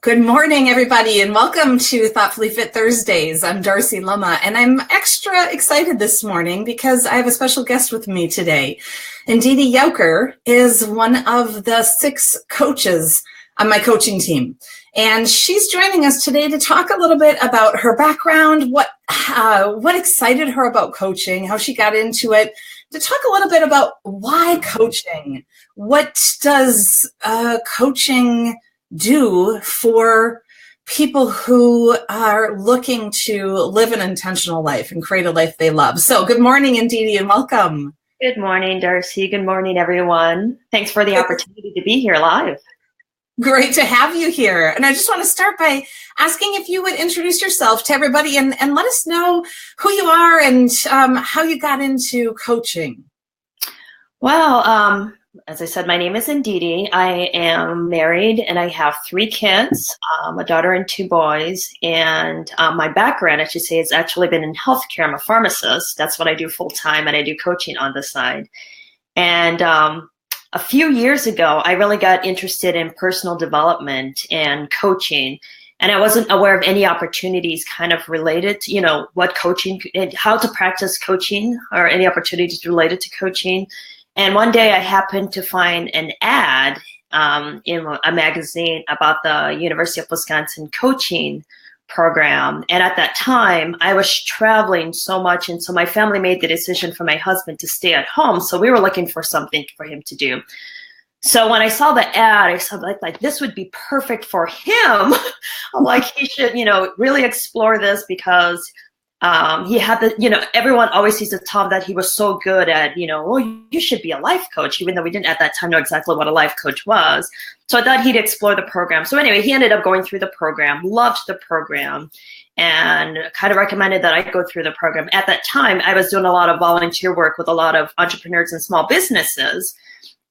Good morning, everybody, and welcome to Thoughtfully Fit Thursdays. I'm Darcy Luma, and I'm extra excited this morning because I have a special guest with me today. Ndidi Yaucher is one of the 6 coaches on my coaching team, and she's joining us today to talk a little bit about her background, what excited her about coaching, how she got into it, to talk a little bit about why coaching. What does coaching do for people who are looking to live an intentional life and create a life they love? So good morning, Ndidi, and welcome. Good morning, Darcy. Good morning, everyone. Thanks for the opportunity to be here live. Great to have you here. And I just want to start by asking if you would introduce yourself to everybody and let us know who you are and how you got into coaching. Well, as I said, my name is Ndidi. I am married and I have 3 kids, a daughter and 2 boys. And my background, I should say, has actually been in healthcare. I'm a pharmacist. That's what I do full time, and I do coaching on the side. And a few years ago, I really got interested in personal development and coaching. And I wasn't aware of any opportunities kind of related to, what coaching, how to practice coaching or any opportunities related to coaching. And one day I happened to find an ad in a magazine about the University of Wisconsin coaching program. And at that time, I was traveling so much. And so my family made the decision for my husband to stay at home. So we were looking for something for him to do. So when I saw the ad, I said, like this would be perfect for him. I'm like, he should, really explore this because he had the, everyone always sees to Tom that he was so good at, you should be a life coach, even though we didn't at that time know exactly what a life coach was. So I thought he'd explore the program. So anyway, he ended up going through the program, loved the program, and kind of recommended that I go through the program. At that time, I was doing a lot of volunteer work with a lot of entrepreneurs and small businesses.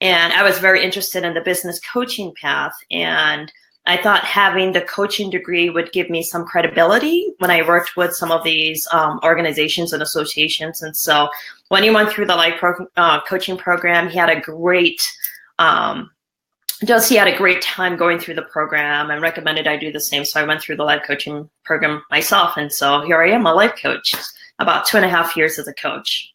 And I was very interested in the business coaching path. And I thought having the coaching degree would give me some credibility when I worked with some of these organizations and associations. And so when he went through the life coaching program, he had a great, he had a great time going through the program and recommended I do the same. So I went through the life coaching program myself. And so here I am, a life coach, about 2.5 years as a coach.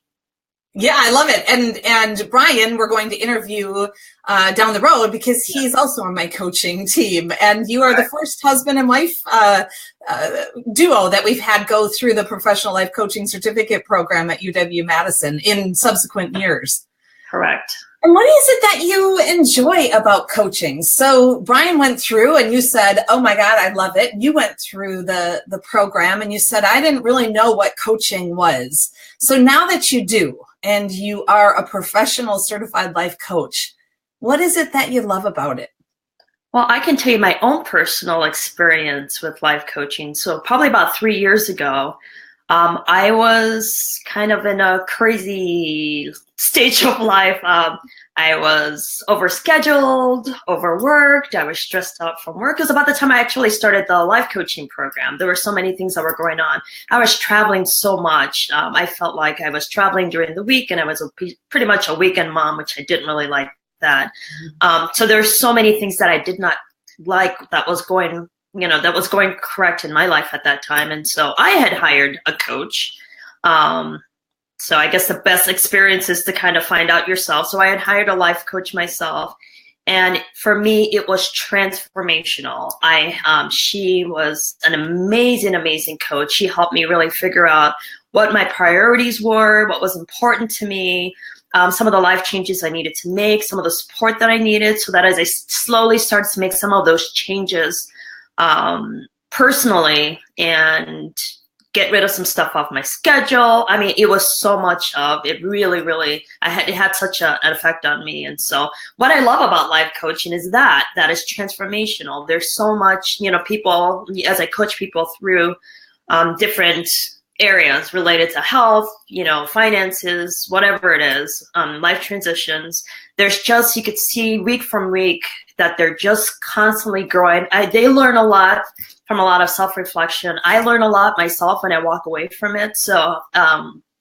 Yeah, I love it. And Brian, we're going to interview down the road because he's also on my coaching team. And you are the first husband and wife duo that we've had go through the Professional Life Coaching Certificate Program at UW-Madison in subsequent years. Correct. And what is it that you enjoy about coaching? So Brian went through and you said, oh my God, I love it. You went through the program and you said, I didn't really know what coaching was. So now that you do, and you are a professional certified life coach, what is it that you love about it? Well, I can tell you my own personal experience with life coaching. So probably about 3 years ago, I was kind of in a crazy stage of life. I was overscheduled, overworked. I was stressed out from work. It was about the time I actually started the life coaching program. There were so many things that were going on. I was traveling so much. I felt like I was traveling during the week, and I was pretty much a weekend mom, which I didn't really like that. So there were so many things that I did not like that was going correct in my life at that time. And so I had hired a coach. So I guess the best experience is to kind of find out yourself. So I had hired a life coach myself. And for me, it was transformational. She was an amazing, amazing coach. She helped me really figure out what my priorities were, what was important to me, some of the life changes I needed to make, some of the support that I needed, so that as I slowly started to make some of those changes personally and get rid of some stuff off my schedule. I mean, it was so much of it. Really, really, it had such an effect on me. And so, what I love about life coaching is that is transformational. There's so much, people, as I coach people through different areas related to health, finances, whatever it is, life transitions. There's just, you could see week from week that they're just constantly growing. They learn a lot from a lot of self-reflection. I learn a lot myself when I walk away from it. So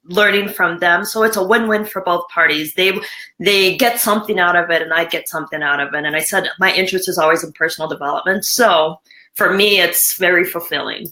learning from them. So it's a win-win for both parties. They get something out of it and I get something out of it. And I said, my interest is always in personal development. So for me, it's very fulfilling.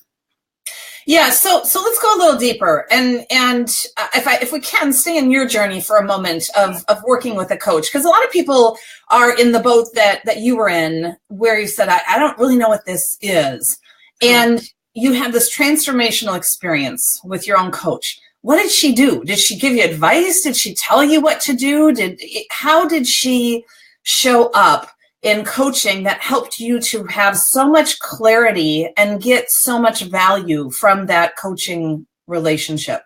Yeah, so let's go a little deeper, and if we can stay in your journey for a moment of working with a coach, because a lot of people are in the boat that you were in, where you said, I don't really know what this is, and you had this transformational experience with your own coach. What did she do? Did she give you advice? Did she tell you what to do? How did she show up in coaching that helped you to have so much clarity and get so much value from that coaching relationship?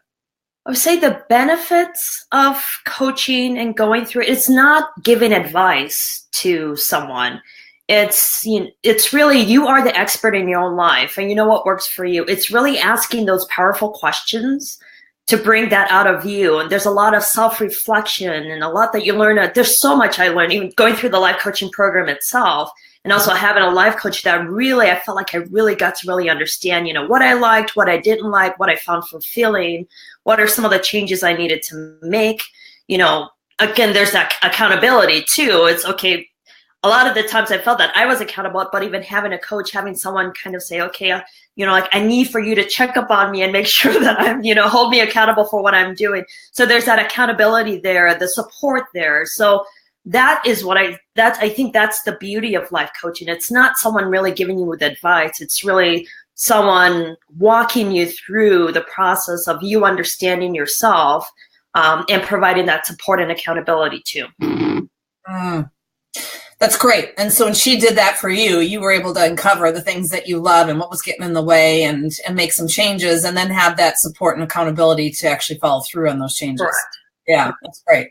I would say the benefits of coaching and going through it's not giving advice to someone. It's really, you are the expert in your own life and you know what works for you. It's really asking those powerful questions to bring that out of you. And there's a lot of self-reflection and a lot that you learn. There's so much I learned, even going through the life coaching program itself, and also having a life coach that really, I felt like I really got to really understand, what I liked, what I didn't like, what I found fulfilling, what are some of the changes I needed to make. Again, there's that accountability too. It's okay. A lot of the times I felt that I was accountable, but even having a coach, having someone kind of say, okay, I need for you to check up on me and make sure that I'm, hold me accountable for what I'm doing. So there's that accountability there, the support there. So that is I think that's the beauty of life coaching. It's not someone really giving you the advice. It's really someone walking you through the process of you understanding yourself and providing that support and accountability too. That's great. And so when she did that for you, you were able to uncover the things that you love and what was getting in the way and make some changes, and then have that support and accountability to actually follow through on those changes. Correct. Yeah, that's great.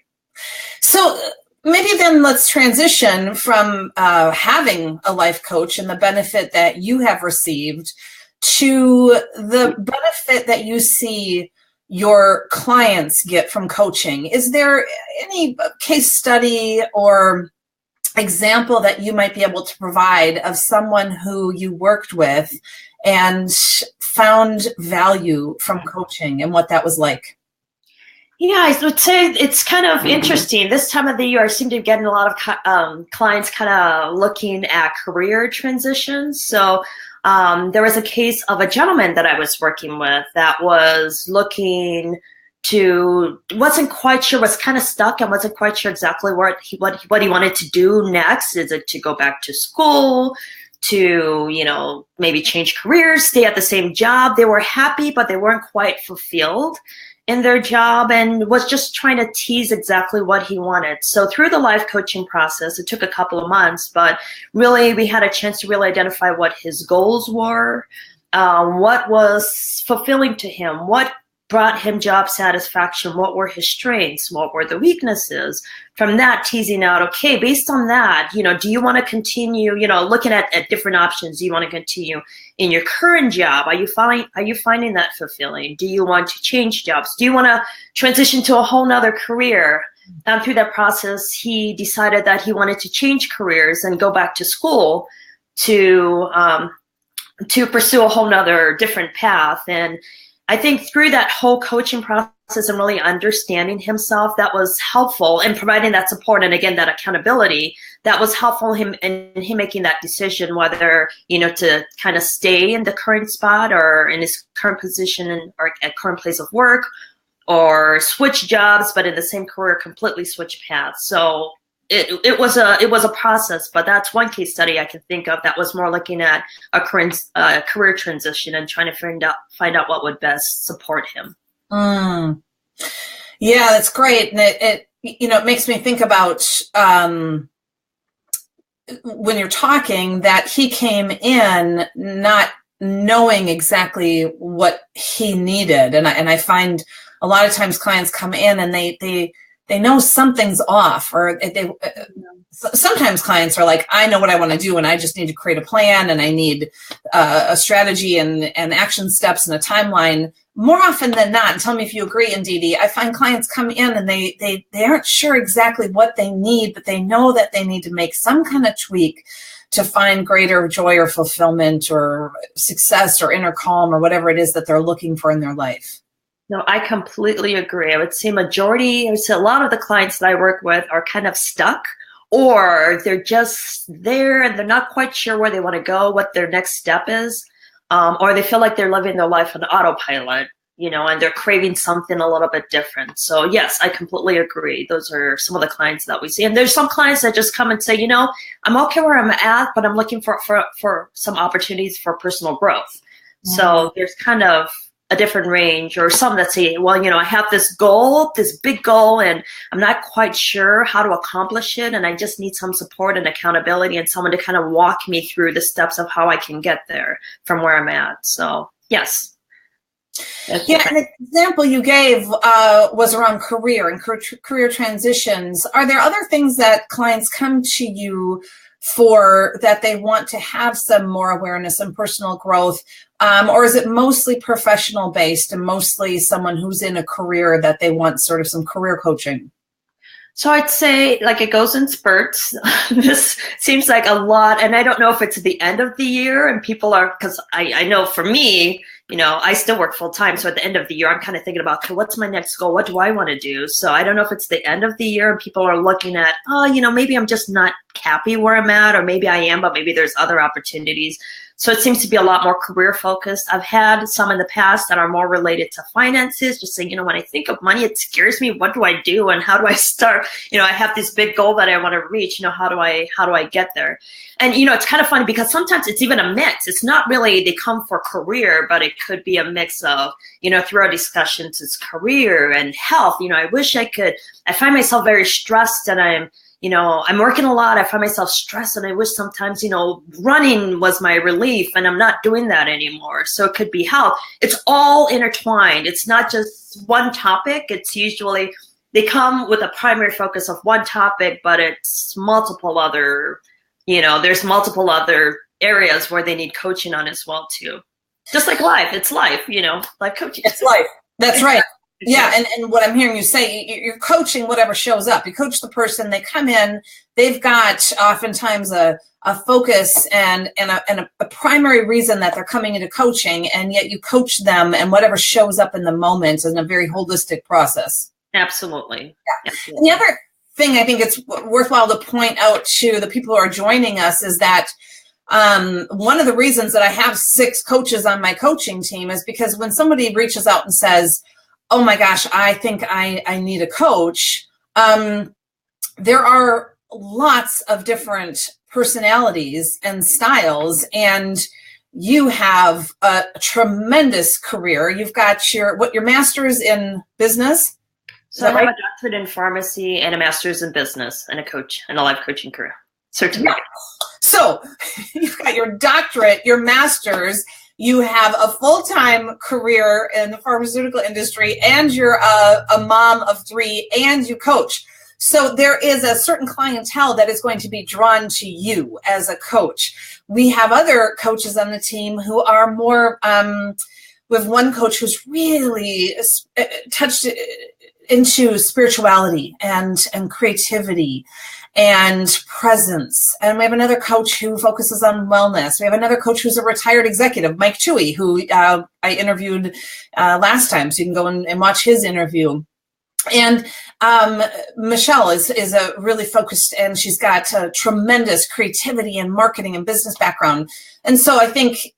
So maybe then let's transition from having a life coach and the benefit that you have received to the benefit that you see your clients get from coaching. Is there any case study or example that you might be able to provide of someone who you worked with and found value from coaching and what that was like? Yeah, I would say it's kind of interesting. This time of the year, I seem to be getting a lot of clients kind of looking at career transitions. So there was a case of a gentleman that I was working with that was looking wasn't quite sure, was kind of stuck and wasn't quite sure exactly what he wanted to do next. Is it to go back to school, to, maybe change careers, stay at the same job? They were happy, but they weren't quite fulfilled in their job, and was just trying to tease exactly what he wanted. So through the life coaching process, it took a couple of months, but really we had a chance to really identify what his goals were, what was fulfilling to him, what brought him job satisfaction, what were his strengths, what were the weaknesses. From that, teasing out, okay, based on that, do you want to continue, looking at different options? Do you want to continue in your current job? Are you finding that fulfilling? Do you want to change jobs? Do you want to transition to a whole nother career? And through that process, he decided that he wanted to change careers and go back to school to pursue a whole nother different path. And I think through that whole coaching process and really understanding himself, that was helpful, and providing that support and, again, that accountability, that was helpful in him making that decision whether, to kind of stay in the current spot or in his current position or at current place of work, or switch jobs, but in the same career, completely switch paths. So it was a process, but that's one case study I can think of that was more looking at a current career transition and trying to find out what would best support him. Yeah, that's great, and it makes me think about when you're talking that he came in not knowing exactly what he needed, and I find a lot of times clients come in and they know something's off, or sometimes clients are like, I know what I want to do and I just need to create a plan and I need a strategy and action steps and a timeline. More often than not, and tell me if you agree, Ndidi, I find clients come in and they aren't sure exactly what they need, but they know that they need to make some kind of tweak to find greater joy or fulfillment or success or inner calm or whatever it is that they're looking for in their life. No, I completely agree. I would say a lot of the clients that I work with are kind of stuck, or they're just there and they're not quite sure where they want to go, what their next step is, or they feel like they're living their life on autopilot, and they're craving something a little bit different. So yes, I completely agree. Those are some of the clients that we see. And there's some clients that just come and say, I'm okay where I'm at, but I'm looking for some opportunities for personal growth. So there's kind of a different range, or some that say, well, I have this goal, this big goal, and I'm not quite sure how to accomplish it. And I just need some support and accountability and someone to kind of walk me through the steps of how I can get there from where I'm at. So yes. Yeah, an example you gave was around career and career transitions. Are there other things that clients come to you for that they want to have some more awareness and personal growth? Or is it mostly professional based and mostly someone who's in a career that they want sort of some career coaching? So I'd say like it goes in spurts. This seems like a lot. And I don't know if it's the end of the year and people are, because I know for me, I still work full time. So at the end of the year, I'm kind of thinking about, okay, what's my next goal? What do I want to do? So I don't know if it's the end of the year and people are looking at, maybe I'm just not happy where I'm at, or maybe I am, but maybe there's other opportunities. So it seems to be a lot more career focused. I've had some in the past that are more related to finances, just saying, when I think of money, it scares me. What do I do? And how do I start? I have this big goal that I want to reach, how do I get there? And, it's kind of funny because sometimes it's even a mix. It's not really, they come for career, but it could be a mix of, through our discussions, it's career and health. I find myself very stressed and I'm working a lot. I find myself stressed and I wish sometimes, running was my relief and I'm not doing that anymore. So it could be health. It's all intertwined. It's not just one topic. It's usually, they come with a primary focus of one topic, but it's multiple other, there's multiple other areas where they need coaching on as well too. Just like life. It's life, life coaching. It's life. That's right. Yeah, and what I'm hearing you say, you're coaching whatever shows up. You coach the person, they come in, they've got oftentimes a focus and a primary reason that they're coming into coaching, and yet you coach them and whatever shows up in the moment in a very holistic process. Absolutely. Yeah. Absolutely. And the other thing I think it's worthwhile to point out to the people who are joining us is that one of the reasons that I have 6 coaches on my coaching team is because when somebody reaches out and says, oh my gosh, I think I need a coach, there are lots of different personalities and styles, and you have a tremendous career. You've got your master's in business. So I have a doctorate in pharmacy and a master's in business and a life coaching career certificate. Yeah. So you've got your doctorate, your master's, you have a full-time career in the pharmaceutical industry, and you're a mom of 3, and you coach. So there is a certain clientele that is going to be drawn to you as a coach. We have other coaches on the team who are more, we have one coach who's really touched into spirituality and creativity and presence. And we have another coach who focuses on wellness. We have another coach who's a retired executive, Mike Toohey, who I interviewed last time. So you can go and watch his interview. And Michelle is a really focused, and she's got a tremendous creativity and marketing and business background. And so I think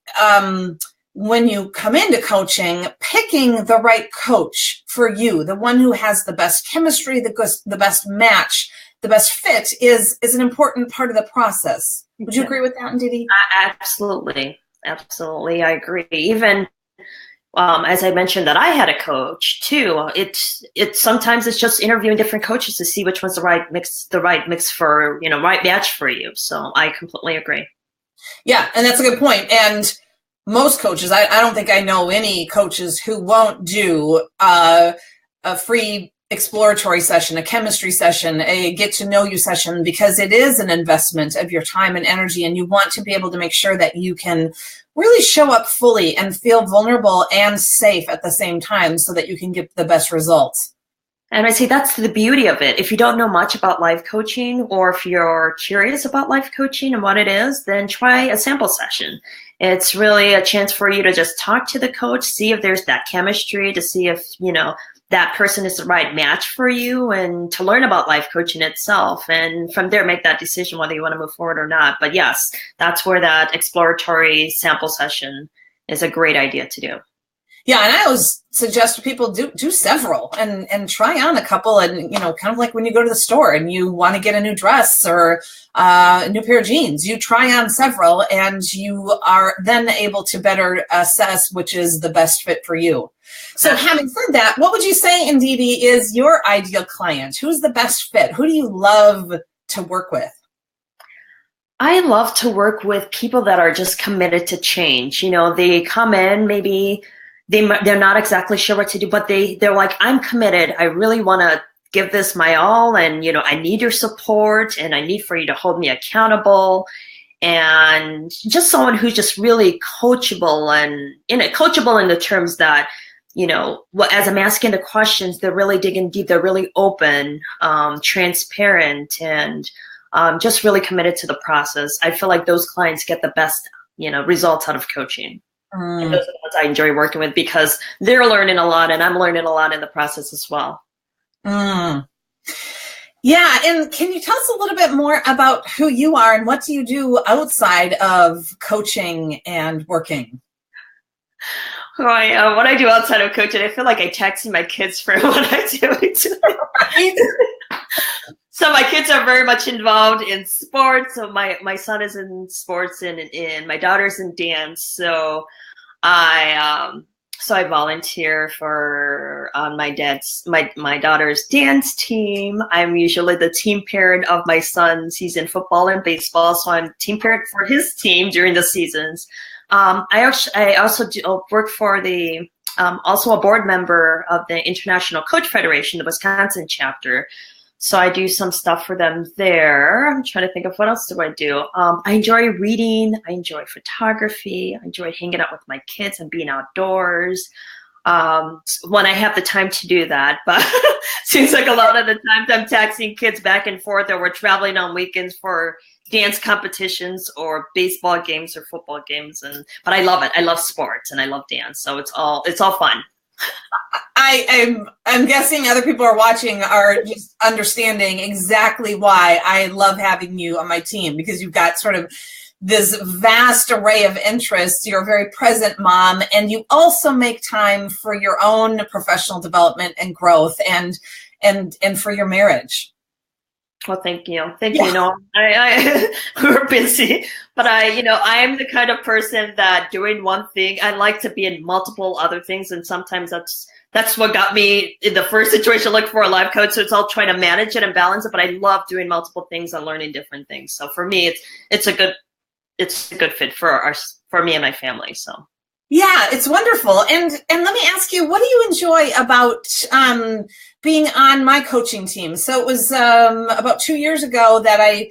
when you come into coaching, picking the right coach for you, the one who has the best chemistry, the best match, the best fit is an important part of the process. Would you agree with that, Ndidi? Absolutely. Absolutely. I agree. Even as I mentioned that I had a coach too, it's sometimes it's just interviewing different coaches to see which one's the right mix for, right match for you. So I completely agree. Yeah. And that's a good point. And most coaches, I don't think I know any coaches who won't do a free exploratory session, a chemistry session, a get to know you session, because it is an investment of your time and energy, and you want to be able to make sure that you can really show up fully and feel vulnerable and safe at the same time so that you can get the best results. And I say that's the beauty of it. If you don't know much about life coaching, or if you're curious about life coaching and what it is, then try a sample session. It's really a chance for you to just talk to the coach, see if there's that chemistry, to see if, that person is the right match for you, and to learn about life coaching itself. And from there, make that decision whether you want to move forward or not. But yes, that's where that exploratory sample session is a great idea to do. Yeah, and I always suggest to people do several and try on a couple, and kind of like when you go to the store and you want to get a new dress or a new pair of jeans, you try on several, and you are then able to better assess which is the best fit for you. So having said that, what would you say, Ndidi, is your ideal client? Who's the best fit? Who do you love to work with? I love to work with people that are just committed to change. They come in, maybe they're not exactly sure what to do, but they're like, I'm committed. I really want to give this my all. And, I need your support, and I need for you to hold me accountable. And just someone who's just really coachable, and coachable in the terms that, as I'm asking the questions, they're really digging deep. They're really open, transparent, and just really committed to the process. I feel like those clients get the best, results out of coaching. And those are the ones I enjoy working with, because they're learning a lot, and I'm learning a lot in the process as well. Yeah. And can you tell us a little bit more about who you are and what do you do outside of coaching and working? What I do outside of coaching, I feel like I taxi my kids for what I do. Right? So my kids are very much involved in sports. So my son is in sports, and my daughter's in dance. So I volunteer for my daughter's dance team. I'm usually the team parent of my son's. He's in football and baseball, so I'm team parent for his team during the seasons. I also work for also a board member of the International Coach Federation, the Wisconsin chapter. So I do some stuff for them there. I'm trying to think of what else do I do. I enjoy reading. I enjoy photography. I enjoy hanging out with my kids and being outdoors when I have the time to do that. But seems like a lot of the times I'm taxiing kids back and forth, or we're traveling on weekends for dance competitions or baseball games or football games. But I love it. I love sports and I love dance. So it's all fun. I'm guessing other people are watching are just understanding exactly why I love having you on my team, because you've got sort of this vast array of interests. You're a very present mom, and you also make time for your own professional development and growth and for your marriage. Well, thank you. Thank you. We're busy, but I'm the kind of person that doing one thing, I like to be in multiple other things. And sometimes that's what got me in the first situation, looking for a life coach. So it's all trying to manage it and balance it, but I love doing multiple things and learning different things. So for me, it's a good fit for me and my family. So. Yeah, it's wonderful. And let me ask you, what do you enjoy about being on my coaching team? So it was about 2 years ago that I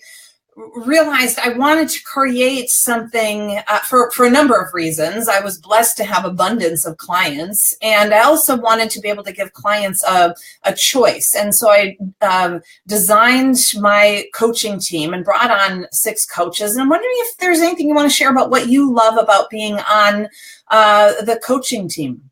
realized I wanted to create something for a number of reasons. I was blessed to have abundance of clients, and I also wanted to be able to give clients a choice. And so I designed my coaching team and brought on 6 coaches. And I'm wondering if there's anything you want to share about what you love about being on the coaching team.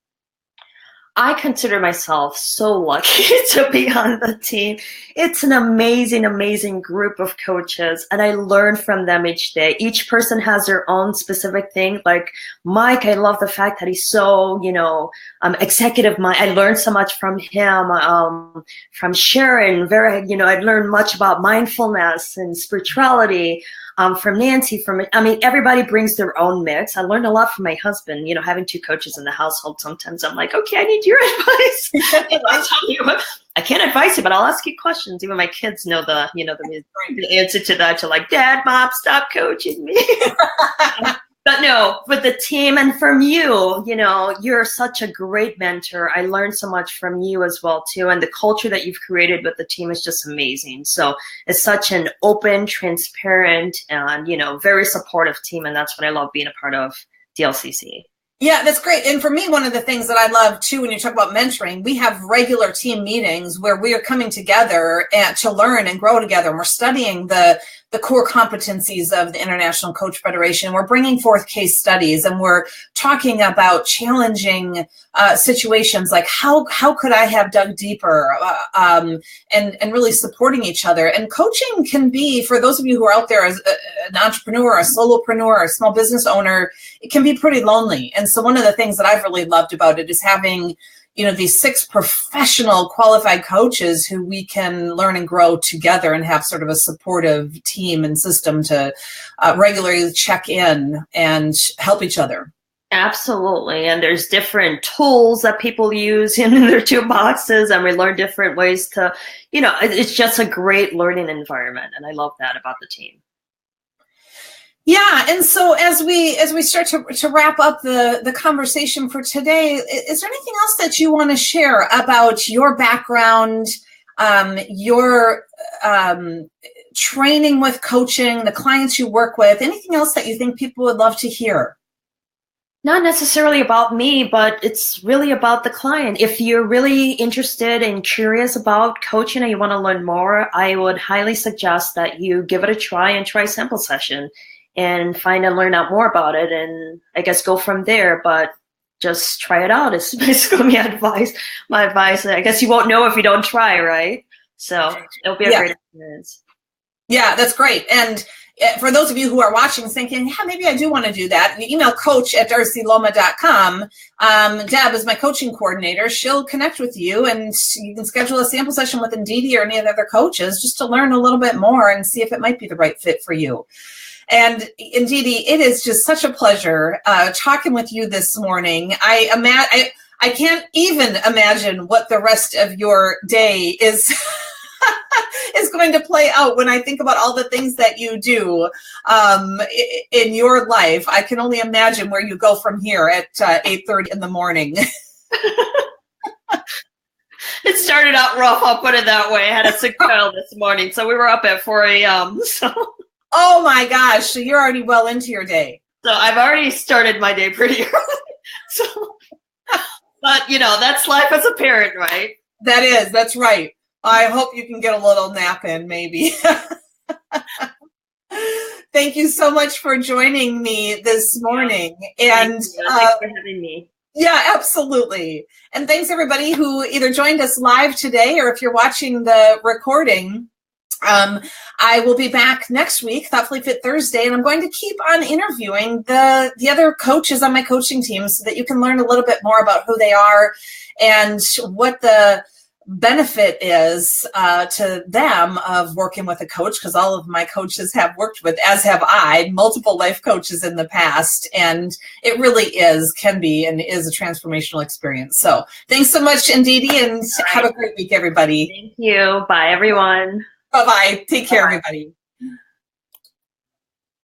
I consider myself so lucky to be on the team. It's an amazing, amazing group of coaches, and I learn from them each day. Each person has their own specific thing. Like Mike, I love the fact that he's so, executive mind. I learned so much from him. From Sharon, I learned much about mindfulness and spirituality. From Nancy, everybody brings their own mix. I learned a lot from my husband, having 2 coaches in the household. Sometimes I'm like, okay, I need your advice. I tell you, I can't advise you, but I'll ask you questions. Even my kids know the answer to that. To like, Dad, Mom, stop coaching me. But no, with the team and from you, you're such a great mentor. I learned so much from you as well, too. And the culture that you've created with the team is just amazing. So it's such an open, transparent, and, very supportive team. And that's what I love being a part of DLCC. Yeah, that's great. And for me, one of the things that I love too, when you talk about mentoring, we have regular team meetings where we are coming together to learn and grow together. And we're studying the the core competencies of the International Coach Federation. We're bringing forth case studies, and we're talking about challenging situations like how could I have dug deeper, and really supporting each other. And coaching can be, for those of you who are out there as an entrepreneur, a solopreneur, a small business owner, it can be pretty lonely. And so one of the things that I've really loved about it is having these 6 professional qualified coaches who we can learn and grow together and have sort of a supportive team and system to regularly check in and help each other. Absolutely. And there's different tools that people use in their toolboxes, and we learn different ways to, it's just a great learning environment. And I love that about the team. Yeah, and so as we start to wrap up the conversation for today, is there anything else that you want to share about your background, your training with coaching, the clients you work with, anything else that you think people would love to hear? Not necessarily about me, but it's really about the client. If you're really interested and curious about coaching and you want to learn more, I would highly suggest that you give it a try and try a sample session and find and learn out more about it, and I guess go from there. But just try it out. It's basically my advice. I guess you won't know if you don't try, right? So it'll be a great experience. Yeah, that's great. And for those of you who are watching thinking, yeah, maybe I do want to do that, email coach@darcyloma.com. Deb is my coaching coordinator. She'll connect with you, and you can schedule a sample session with Ndidi or any of the other coaches just to learn a little bit more and see if it might be the right fit for you. And Ndidi, it is just such a pleasure talking with you this morning. I can't even imagine what the rest of your day is is going to play out when I think about all the things that you do in your life. I can only imagine where you go from here at 8:30 in the morning. It started out rough, I'll put it that way. I had a sick child this morning, so we were up at 4 a.m. So. Oh my gosh, so you're already well into your day. So I've already started my day pretty early. But that's life as a parent, right? That's right. I hope you can get a little nap in, maybe. Thank you so much for joining me this morning. And thanks for having me. Yeah, absolutely. And thanks everybody who either joined us live today, or if you're watching the recording. I will be back next week, Thoughtfully Fit Thursday, and I'm going to keep on interviewing the other coaches on my coaching team so that you can learn a little bit more about who they are and what the benefit is to them of working with a coach, because all of my coaches have worked with, as have I, multiple life coaches in the past, and it really can be and is a transformational experience. So thanks so much, Ndidi, and have a great week, everybody. Thank you. Bye, everyone. Bye-bye. Take care, everybody.